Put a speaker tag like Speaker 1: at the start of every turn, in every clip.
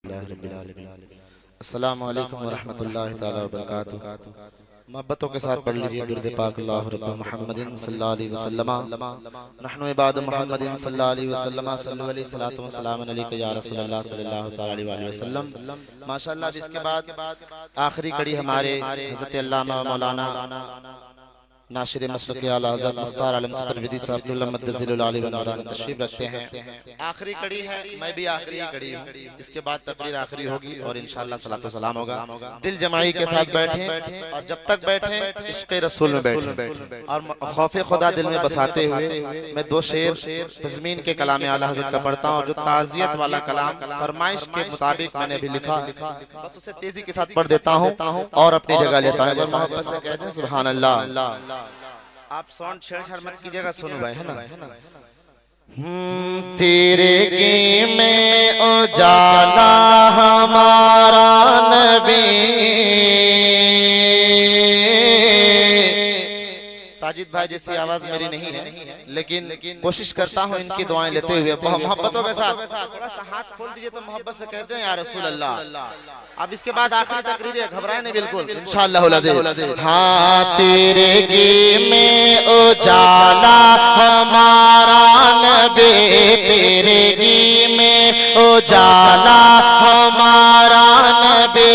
Speaker 1: اللہ رب العالمین۔ السلام علیکم ورحمۃ اللہ تعالی وبرکاتہ۔ محبتوں کے ساتھ پڑھ لیجئے درود پاک اللہ رب محمد صلی اللہ علیہ وسلم نحن عباد محمد صلی اللہ علیہ وسلم صلو علیہ الصلوۃ والسلام علیک یا رسول اللہ صلی اللہ تعالی علیہ وآلہ وسلم۔ ماشاءاللہ اب اس کے بعد آخری کڑی ہمارے حضرت علامہ مولانا ناشر مسلک اعلی حضرت مختار عالم سترویدی صاحب عبداللہ مدذل العالی بنوران تشریف رکھتے ہیں۔ آخری کڑی ہے، میں بھی آخری کڑی ہوں، اس کے بعد تقریر آخری ہوگی اور انشاءاللہ صلاۃ و سلام ہوگا۔ دل جماعی کے ساتھ بیٹھیں اور جب تک بیٹھیں عشق رسول میں بیٹھیں اور خوف خدا دل میں بساتے ہوئے میں دو شعر تضمین کے کلام اعلی حضرت کا پڑھتا ہوں، اور جو تعزیت والا کلام فرمائش کے مطابق میں نے بھی لکھا بس اسے تیزی کے ساتھ پڑھ دیتا ہوں اور اپنی جگہ لیتا ہوں۔ اگر محبت سے کہتے ہیں سبحان اللہ۔ آپ ساؤنڈ چھیڑ چھاڑ مت کیجئے گا، سنو بھائی، ہے نا۔ تیرے کی میں اجالا ہمارا نبی، ساجد بھائی جیسی آواز میری نہیں ہے لیکن کوشش کرتا ہوں ان کی دعائیں لیتے ہوئے محبتوں کے ساتھ تھوڑا سا ہاتھ کھول دیجئے تو محبت سے کہتے ہیں یا رسول اللہ۔ اب اس کے بعد آخری تقریر ہے، گھبرائیں نہیں بالکل انشاءاللہ العزیز۔ ہاں تیرے گی میں اجالا ہمارا نبی، تیرے گی میں اجالا ہمارا نبی،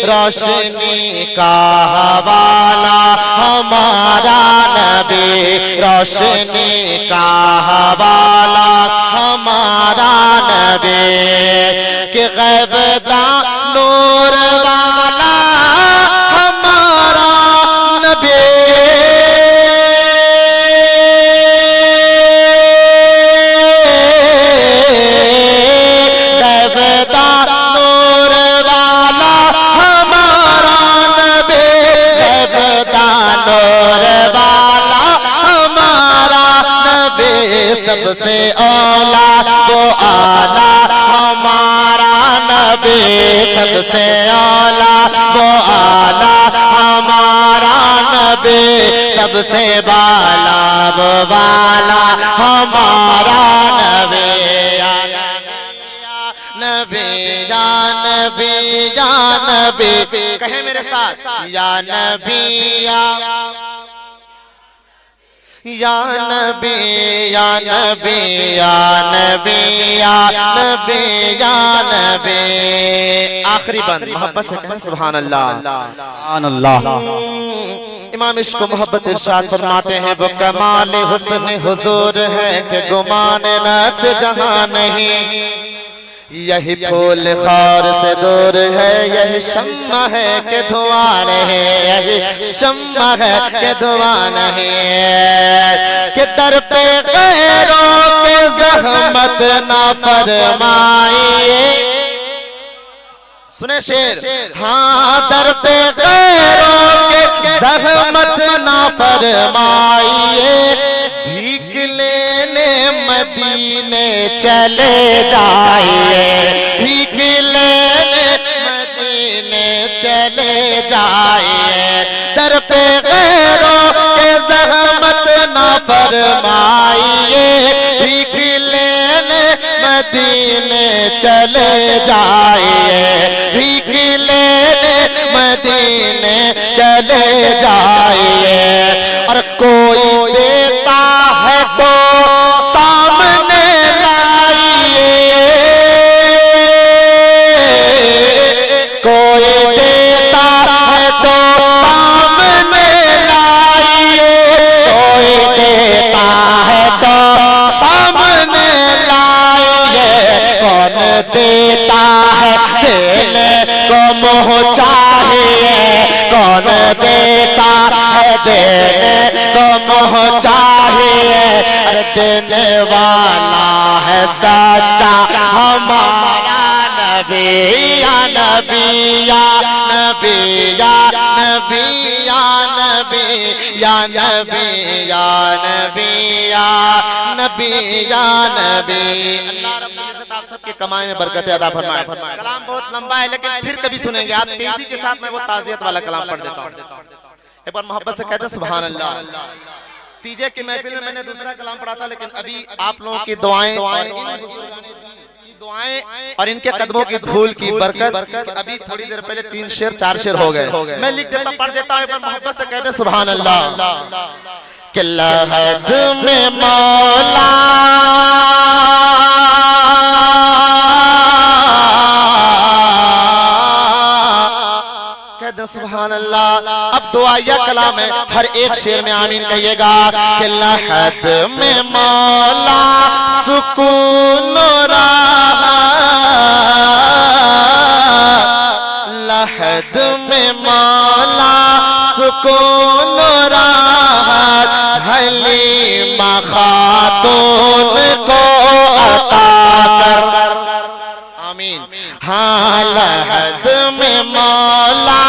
Speaker 1: روشنی کا حوالہ ہمارا نبی، روشنی کا حوالہ ہمارا نبی، کہ غیب داں نور والا ہمارا نبی، غیب داں نور والا ہمارا نبی، غیب داں نور والا ہمارا نبی، سب سے اولا وہ آلہ ہمارا نبی، سب سے اولا وہ آلہ ہمارا نبی، سب سے بالا وہ والا ہمارا نبی، یا نبی یا نبی یا نبی، کہیں میرے ساتھ یا نبی یا نبی یا نبی یا نبی یا نبی یا نبی۔ آخری بند محبت سے کہیں سبحان اللہ سبحان اللہ۔ امام عشق و محبت ارشاد فرماتے ہیں، وہ کمال حسن حضور ہے کہ گمان نفس جہاں نہیں، یہی پھول خار سے دور ہے، یہی شمع ہے کہ دھواں نہیں، یہی شمع ہے کہ دھواں نہیں، کہ در پہ غیروں کے زحمت نہ فرمائیے، سنیں شعر، ہاں در پہ غیروں کے زحمت نہ فرمائیے، بھیک لینے مدینے چلے جائیے، بھیک لینے مدینے چلے جائیے، در پہ غیروں کے زحمت نہ فرمائیے، بھیک لینے مدینے چلے جائیے، بھیک لینے مدینے چلے جائیے، اور کوئی دیتا ہے تو سامنے لائیے، کوئی دیتا ہے تو سامنے لائیے، کوئی دیتا ہے تو سامنے لائیے، کون دیتا ہے دینے کو منہ چاہیے، کون دیتا ہے دینے کو منہ چاہیے، اور دینے والا ہے سچا ہمارا نبی، یا نبی یا نبی یا نبی یا نبی یا نبی یا نبی یا نبی یا نبی۔ اللہ رب العزت آپ سب کے کمائے میں برکت عطا فرمائے۔ کلام بہت لمبا ہے لیکن پھر کبھی سنیں گے، آپ تیزی کے ساتھ میں وہ تعزیت والا کلام پڑھ دیتا ہوں۔ ایک بار محبت سے کہتے ہیں سبحان اللہ۔ تیجے کی محفل میں نے دوسرا کلام پڑھا تھا لیکن ابھی آپ لوگوں کی دعائیں دعائیں اور ان کے قدموں کی دھول کی برکت ابھی تھوڑی دیر پہلے 3 شعر 4 شعر ہو گئے. میں لکھ دیتا پڑھ دیتا ہوں, ایک بار محبت سے کہتے سبحان اللہ. کہ لحد میں مولا کہتے سبحان اللہ. اب دعائیہ کلام ہے, ہر ایک شعر میں آمین کہیے گا. کہ لحد میں مولا سکون راحت, لحد میں مولا سکون راحت حلیمہ خاتون کو عطا کر. آمین. ہاں لحد میں مولا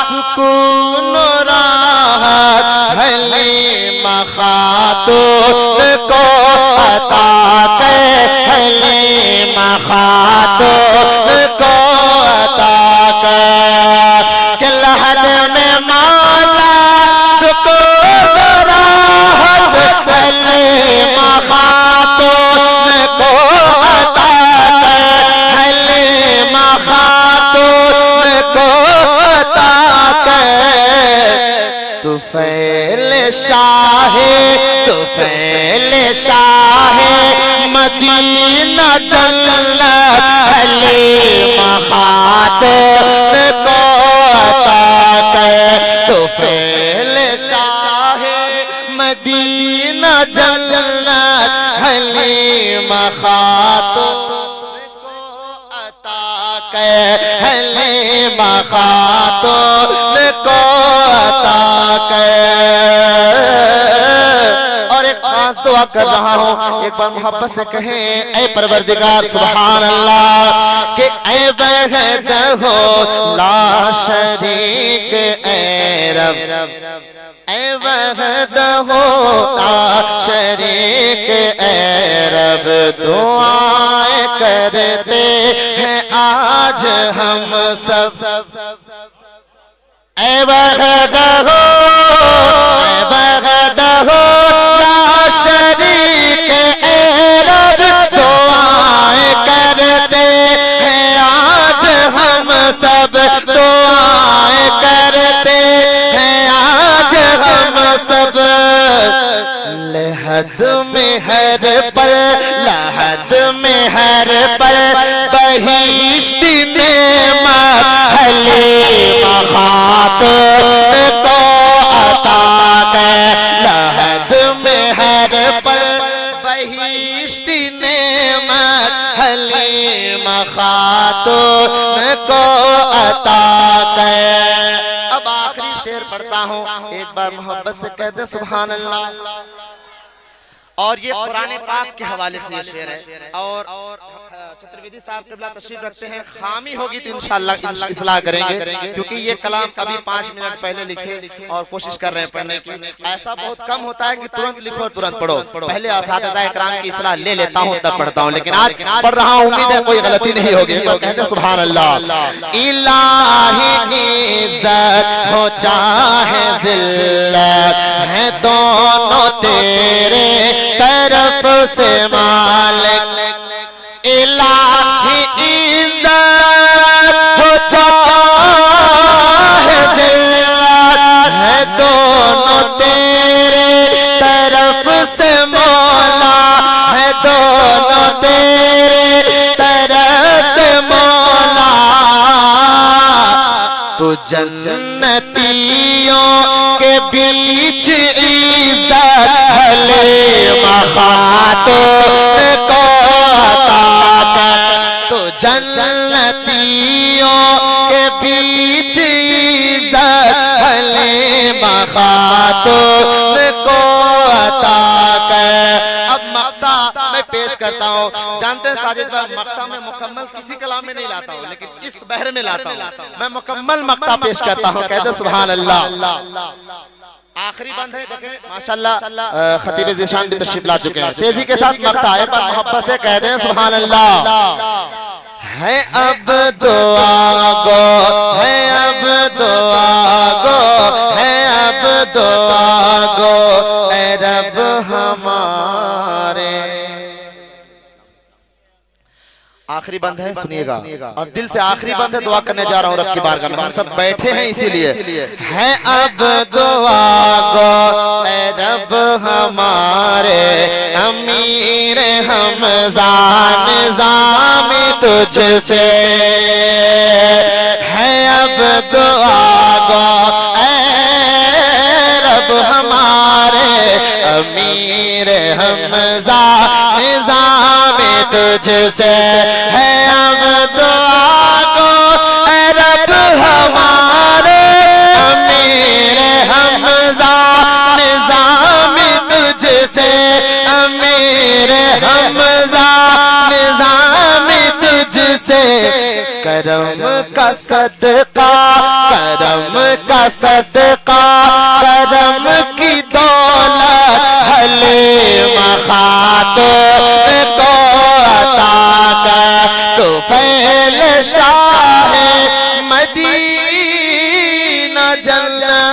Speaker 1: سکون راحت حلیمہ خاتون کو عطا کر, حلیمہ خاتون کو عطا کر. کہ لحد میں مولا سکون راحت حلیمہ خاتون کو عطا کر, حلیمہ خاتون کو عطا کر. طفیل شاہ طفیل شاہ مدینہ جنت حلیمہ خاتون کو عطا کر. طفیل شاہ مدینہ جنت حلیمہ خاتون کو عطا کر, حلیمہ خاتون کو عطا کر. اور ایک خاص دعا کر رہا ہوں, ایک بار محبت سے کہیں اے پروردگار سبحان اللہ. کہ اے وحدہ لا شریک اے رب, اے وحدہ لا شریک اے رب, دعائیں کرتے ہیں آج ہم سب. اے وحدہ لا شریک اے رب, دعائیں کرتے ہیں آج ہم سب, دعائیں کرتے ہیں آج ہم سب. لحد میں ہر پل, لحد میں ہر پل بہشت نعمت حلیمہ خاتون کو عطا کر. لحد میں ہر پل بہشت نعمت حلیمہ خاتون کو عطا کر. اب آخری شعر پڑھتا ہوں, ایک بار محبت سے کہہ دیں سبحان اللہ. اور یہ قرآن پاک کے حوالے سے یہ شعر ہے, اور چترویدی صاحب قبلہ تشریف رکھتے ہیں, خامی ہوگی تو انشاءاللہ اصلاح کریں گے, کیونکہ یہ کلام ابھی 5 منٹ پہلے لکھے اور کوشش کر رہے ہیں پڑھنے کی. ایسا بہت کم ہوتا ہے کہ ترنت لکھو اور ترنت پڑھو, پہلے اساتذہ اکرام کی اصلاح لے لیتا ہوں تب پڑھتا ہوں, لیکن آج پڑھ رہا ہوں, امید ہے کوئی غلطی نہیں ہوگی. کہتے سبحان اللہ. الہی عزت ہو چاہے ذلت ہے دونوں تیرے طرف سے مالک. الہی عزت ہو چاہے ذلت ہے دونوں تیرے طرف سے مولا, ہے دونوں تیرے طرف سے مولا. تو جنتیوں کے بیچ عزت حلیمہ خاتون کو عطا کر. تو جنتیوں کے بیچ عزت حلیمہ خاتون کو عطا کر. اب مقطع میں پیش کرتا ہوں. جانتے ہیں ساجد بھائی, مقطع میں مکمل کسی کلام میں نہیں لاتا ہوں, لیکن اس بحر میں لاتا ہوں. میں مکمل مقطع پیش کرتا ہوں, کہتے سبحان اللہ. آخری بند ہے, دیکھیں ماشاءاللہ خطیب ذیشان بھی تشریف لا چکے ہیں. تیزی کے ساتھ مقطع ہے, پر محبت سے کہہ دیں سبحان اللہ. ہے اب دعا گو, ہے اب دعا گو, ہے اب دعا گو اے رب ہمارے. آخری بند ہے، سنیے گا، اور دل سے آخری بند ہے، دعا کرنے جا رہا ہوں رب کی بارگاہ میں، ہم سب بیٹھے ہیں اسی لیے ہے اب دعا گو اے رب ہمارے امیر حمزہ نظام تجھ سے ہے اب دعا گو اے رب ہمارے امیر حمزہ نظام تجھ سے ہے اب دعا گو اے رب ہمارے امیر حمزہ نظام تجھ سے امیر حمزہ نظام تجھ سے کرم کا صدقہ کرم کا صدقہ کرم کی دولت حلیم خاتون کو عطا کر تو فیل شاہ مدینہ جنت